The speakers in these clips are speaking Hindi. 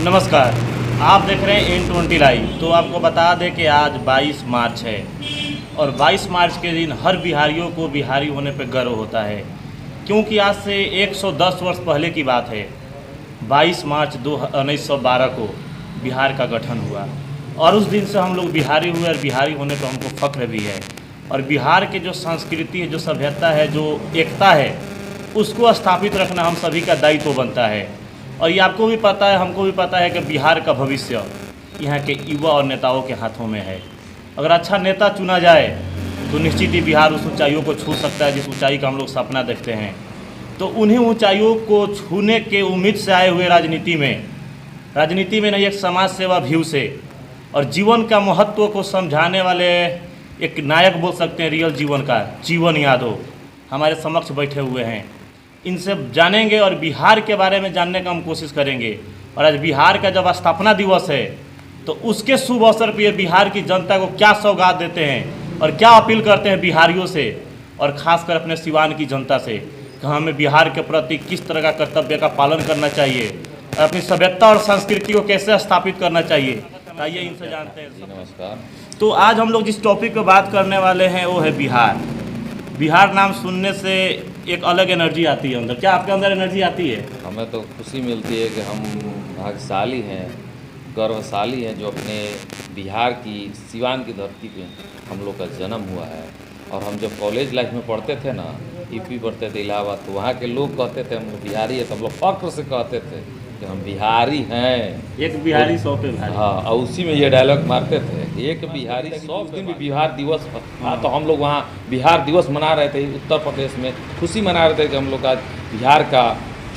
नमस्कार, आप देख रहे हैं N20 लाइव। तो आपको बता दें कि आज 22 मार्च है और 22 मार्च के दिन हर बिहारियों को बिहारी होने पर गर्व होता है, क्योंकि आज से 110 वर्ष पहले की बात है। 22 मार्च 1912 को बिहार का गठन हुआ और उस दिन से हम लोग बिहारी हुए और बिहारी होने पर हमको फ़ख्र भी है। और बिहार के जो संस्कृति है, जो सभ्यता है, जो एकता है, उसको स्थापित रखना हम सभी का दायित्व बनता है। और ये आपको भी पता है, हमको भी पता है कि बिहार का भविष्य यहाँ के युवा और नेताओं के हाथों में है। अगर अच्छा नेता चुना जाए तो निश्चित ही बिहार उस ऊंचाइयों को छू सकता है जिस ऊंचाई का हम लोग सपना देखते हैं। तो उन्हीं ऊंचाइयों को छूने के उम्मीद से आए हुए राजनीति में नहीं, एक समाज सेवा व्यू से और जीवन का महत्व को समझाने वाले एक नायक बोल सकते हैं रियल जीवन का, जीवन यादव हमारे समक्ष बैठे हुए हैं। इनसे जानेंगे और बिहार के बारे में जानने का हम कोशिश करेंगे। और आज बिहार का जब स्थापना दिवस है तो उसके शुभ अवसर पर ये बिहार की जनता को क्या सौगात देते हैं और क्या अपील करते हैं बिहारियों से और ख़ासकर अपने सिवान की जनता से कि हमें बिहार के प्रति किस तरह का कर्तव्य का पालन करना चाहिए और अपनी सभ्यता और संस्कृति को कैसे स्थापित करना चाहिए। आइए इनसे जानते हैं। नमस्कार। तो आज हम लोग जिस टॉपिक पर बात करने वाले हैं वो है बिहार। बिहार नाम सुनने से एक अलग एनर्जी आती है अंदर। क्या आपके अंदर एनर्जी आती है? हमें तो खुशी मिलती है कि हम भाग्यशाली हैं, गौरवशाली हैं जो अपने बिहार की सिवान की धरती पे हम लोग का जन्म हुआ है। और हम जब कॉलेज लाइफ में पढ़ते थे ना, यूपी पढ़ते थे इलाहाबाद, तो वहाँ के लोग कहते थे हम लोग बिहारी है, तो हम लोग फख्र से कहते थे कि हम बिहारी हैं। एक बिहारी 100 पे भारी। हाँ, और उसी में ये डायलॉग मारते थे कि एक बिहारी 100। दिन भी बिहार दिवस था तो हम लोग वहाँ बिहार दिवस मना रहे थे। उत्तर प्रदेश में खुशी मना रहे थे कि हम लोग आज बिहार का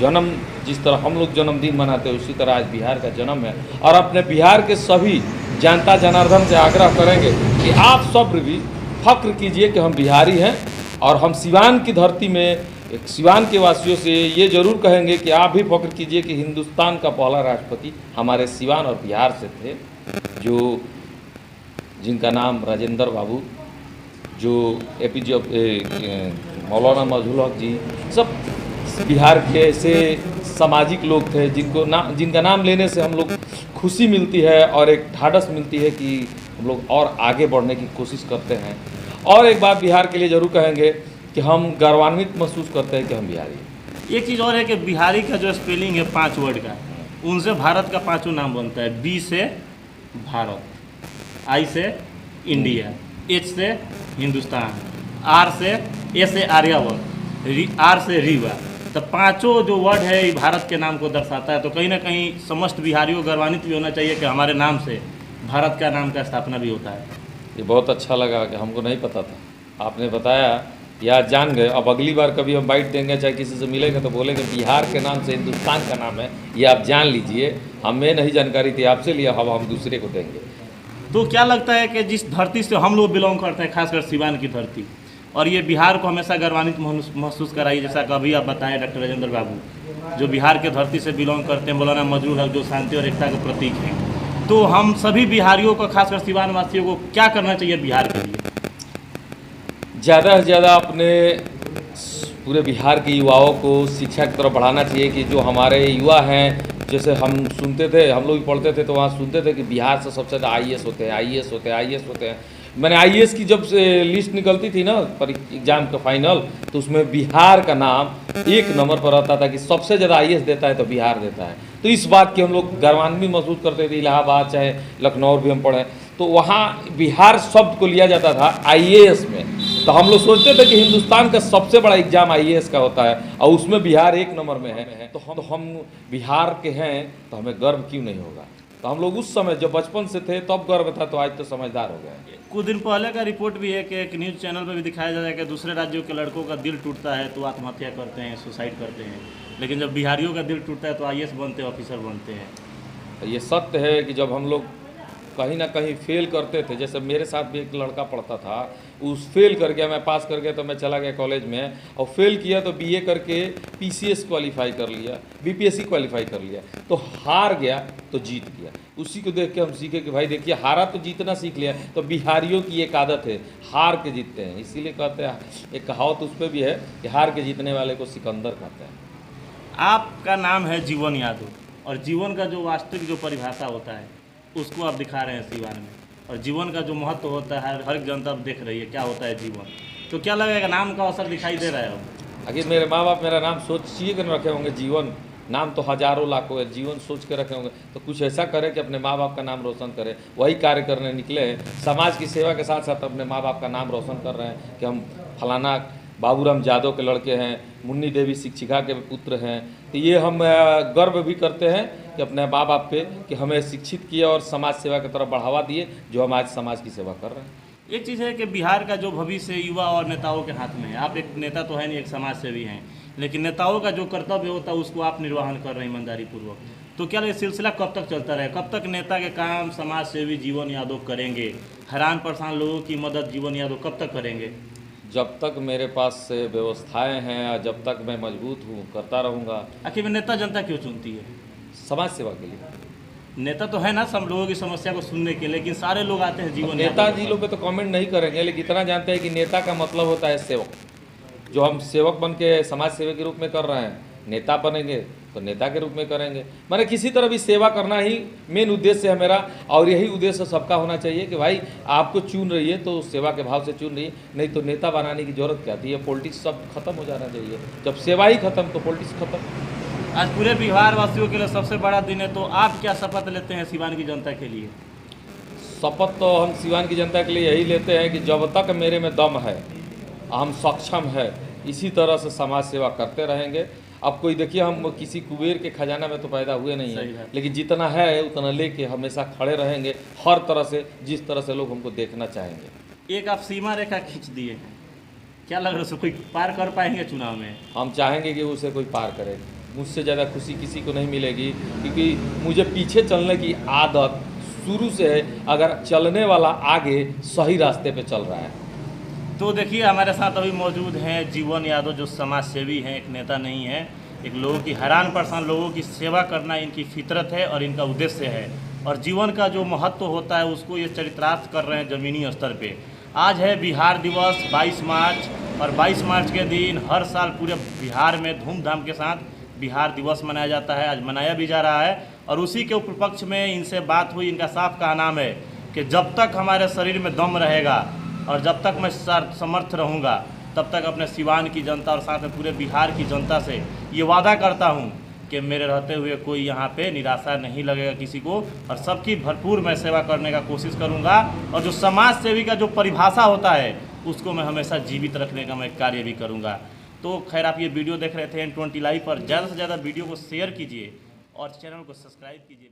जन्म, जिस तरह हम लोग जन्मदिन मनाते हैं उसी तरह आज बिहार का जन्म है। और अपने बिहार के सभी जनता जनार्दन से आग्रह करेंगे कि आप सब भी फख्र कीजिए कि हम बिहारी हैं। और हम सिवान की धरती में एक सिवान के वासियों से ये जरूर कहेंगे कि आप भी फख्र कीजिए कि हिंदुस्तान का पहला राष्ट्रपति हमारे सिवान और बिहार से थे, जो जिनका नाम राजेंद्र बाबू, जो APJ मौलाना मजहूल हक जी, सब बिहार के ऐसे सामाजिक लोग थे जिनका नाम लेने से हम लोग खुशी मिलती है और एक ढाढ़स मिलती है कि हम लोग और आगे बढ़ने की कोशिश करते हैं। और एक बात बिहार के लिए ज़रूर कहेंगे कि हम गर्वान्वित महसूस करते हैं कि हम बिहारी हैं। एक चीज़ और है कि बिहारी का जो स्पेलिंग है 5 वर्ड का, उनसे भारत का 5वां नाम बनता है। B से भारत, I से इंडिया, H से हिंदुस्तान, A से आर्यावर्त, R से रीवा। तो 5 जो वर्ड है ये भारत के नाम को दर्शाता है। तो कहीं ना कहीं समस्त बिहारियों को गर्वान्वित भी होना चाहिए कि हमारे नाम से भारत का नाम का स्थापना भी होता है। ये बहुत अच्छा लगा कि हमको नहीं पता था, आपने बताया या जान गए। अब अगली बार कभी हम बाइट देंगे, चाहे किसी से मिलेंगे तो बोलेंगे बिहार के नाम से हिंदुस्तान का नाम है, ये आप जान लीजिए। हमें नहीं जानकारी थी, आपसे लिया, अब हम दूसरे को देंगे। तो क्या लगता है कि जिस धरती से हम लोग बिलोंग करते हैं, खासकर सिवान की धरती, और ये बिहार को हमेशा गर्वान्वित महसूस कराइए। जैसा कभी आप बताएं डॉक्टर राजेंद्र बाबू जो बिहार के धरती से बिलोंग करते हैं, मौलाना मजहूल हक जो शांति और एकता के प्रतीक हैं, तो हम सभी बिहारियों को, खासकर सिवान वासियों को क्या करना चाहिए बिहार के लिए? ज़्यादा से ज़्यादा अपने पूरे बिहार के युवाओं को शिक्षा की तरफ बढ़ाना चाहिए कि जो हमारे युवा हैं, जैसे हम सुनते थे, हम लोग भी पढ़ते थे तो वहाँ सुनते थे कि बिहार से सबसे ज़्यादा IAS होते हैं, IAS होते हैं, IAS होते हैं। मैंने IAS की जब से लिस्ट निकलती थी ना पर एग्ज़ाम का फाइनल, तो उसमें बिहार का नाम 1 नंबर पर रहता था कि सबसे ज़्यादा IAS देता है तो बिहार देता है। तो इस बात की हम लोग गर्वान्वित महसूस करते थे। इलाहाबाद चाहे लखनऊ भी हम पढ़े तो वहाँ बिहार शब्द को लिया जाता था IAS में। तो हम लोग सोचते थे कि हिंदुस्तान का सबसे बड़ा एग्जाम IAS का होता है और उसमें बिहार 1 नंबर में है। तो हम बिहार के हैं तो हमें गर्व क्यों नहीं होगा। तो हम लोग उस समय जब बचपन से थे तब गर्व था, तो आज तो समझदार हो गए। कुछ दिन पहले का रिपोर्ट भी है कि एक न्यूज़ चैनल पर भी दिखाया जाता है कि दूसरे राज्यों के लड़कों का दिल टूटता है तो आत्महत्या करते हैं, सुसाइड करते हैं, लेकिन जब बिहारियों का दिल टूटता है तो IAS बनते हैं, ऑफिसर बनते हैं। ये सत्य है कि जब हम लोग कहीं ना कहीं फेल करते थे, जैसे मेरे साथ भी एक लड़का पढ़ता था, उस फेल कर गया, मैं पास कर गया तो मैं चला गया कॉलेज में, और फेल किया तो BA करके PCS क्वालिफाई कर लिया, BPSC क्वालिफाई कर लिया, तो हार गया तो जीत गया। उसी को देख के हम सीखे कि भाई देखिए हारा तो जीतना सीख लिया। तो बिहारियों की एक आदत है, हार के जीतते हैं, इसीलिए कहते हैं, एक कहावत उस पर भी है कि हार के जीतने वाले को सिकंदर कहते हैं। आपका नाम है जीवन यादव, और जीवन का जो वास्तविक जो परिभाषा होता है उसको आप दिखा रहे हैं सिवान में। और जीवन का जो महत्व होता है हर एक जनता देख रही है क्या होता है जीवन। तो क्या लगेगा नाम का असर दिखाई दे रहा है अब? आखिर मेरे माँ बाप मेरा नाम सोचिए कि रखे होंगे जीवन, नाम तो हजारों लाखों है, जीवन सोच के रखे होंगे तो कुछ ऐसा करें कि अपने माँ बाप का नाम रोशन करें। वही कार्य करने निकले हैं, समाज की सेवा के साथ साथ अपने माँ बाप का नाम रोशन कर रहे हैं कि हम फलाना बाबूराम यादव के लड़के हैं, मुन्नी देवी शिक्षिका के पुत्र हैं। तो ये हम गर्व भी करते हैं कि अपने माँ बाप पे कि हमें शिक्षित किया और समाज सेवा की तरफ बढ़ावा दिए, जो हम आज समाज की सेवा कर रहे हैं। एक चीज़ है कि बिहार का जो भविष्य युवा और नेताओं के हाथ में है। आप एक नेता तो है नहीं, एक समाज सेवी हैं, लेकिन नेताओं का जो कर्तव्य होता है उसको आप निर्वहन कर रहे हैं ईमानदारी पूर्वक। तो क्या ये सिलसिला कब तक चलता रहे? कब तक नेता के काम समाज सेवी जीवन यादव करेंगे? हैरान परेशान लोगों की मदद जीवन यादव कब तक करेंगे? जब तक मेरे पास से व्यवस्थाएं हैं और जब तक मैं मजबूत हूँ करता रहूँगा। आखिर में नेता जनता क्यों चुनती है? समाज सेवा के लिए। नेता तो है ना सब लोगों की समस्या को सुनने के, लेकिन सारे लोग आते हैं जीवन नेताजी लोग पे तो कमेंट नहीं करेंगे, लेकिन इतना जानते हैं कि नेता का मतलब होता है सेवक। जो हम सेवक बन के समाज सेवा के रूप में कर रहे हैं, नेता बनेंगे तो नेता के रूप में करेंगे। मैंने किसी तरह भी सेवा करना ही मेन उद्देश्य है मेरा, और यही उद्देश्य सबका होना चाहिए कि भाई आपको चुन रही है तो सेवा के भाव से चुन रही है, नहीं तो नेता बनाने की जरूरत क्या थी। ये पॉलिटिक्स सब खत्म हो जाना चाहिए। जब सेवा ही खत्म तो पॉलिटिक्स खत्म। आज पूरे बिहार वासियों के लिए सबसे बड़ा दिन है, तो आप क्या शपथ लेते हैं सिवान की जनता के लिए? शपथ तो हम सिवान की जनता के लिए यही लेते हैं कि जब तक मेरे में दम है, हम सक्षम है, इसी तरह से समाज सेवा करते रहेंगे। अब कोई देखिए हम किसी कुबेर के खजाना में तो पैदा हुए नहीं है, लेकिन जितना है उतना लेके हमेशा खड़े रहेंगे हर तरह से, जिस तरह से लोग हमको देखना चाहेंगे। एक आप सीमा रेखा खींच दिए हैं, क्या लग रहा है उसे कोई पार कर पाएंगे चुनाव में? हम चाहेंगे कि उसे कोई पार करे। मुझसे ज़्यादा खुशी किसी को नहीं मिलेगी, क्योंकि मुझे पीछे चलने की आदत शुरू से है, अगर चलने वाला आगे सही रास्ते पे चल रहा है। तो देखिए हमारे साथ अभी मौजूद हैं जीवन यादव, जो समाज सेवी हैं, एक नेता नहीं है, एक लोगों की हैरान परेशान लोगों की सेवा करना इनकी फितरत है और इनका उद्देश्य है। और जीवन का जो महत्व होता है उसको ये चरितार्थ कर रहे हैं ज़मीनी स्तर पे। आज है बिहार दिवस 22 मार्च, और 22 मार्च के दिन हर साल पूरे बिहार में धूमधाम के साथ बिहार दिवस मनाया जाता है। आज मनाया भी जा रहा है, और उसी के उपलक्ष्य में इनसे बात हुई। इनका साफ कहना है कि जब तक हमारे शरीर में दम रहेगा और जब तक मैं समर्थ रहूँगा, तब तक अपने सिवान की जनता और साथ में पूरे बिहार की जनता से ये वादा करता हूँ कि मेरे रहते हुए कोई यहाँ पे निराशा नहीं लगेगा किसी को, और सबकी भरपूर मैं सेवा करने का कोशिश करूँगा। और जो समाज सेवी का जो परिभाषा होता है उसको मैं हमेशा जीवित रखने का मैं कार्य भी करूँगा। तो खैर, आप ये वीडियो देख रहे थे N20 लाइव पर। ज़्यादा से ज़्यादा वीडियो को शेयर कीजिए और चैनल को सब्सक्राइब कीजिए।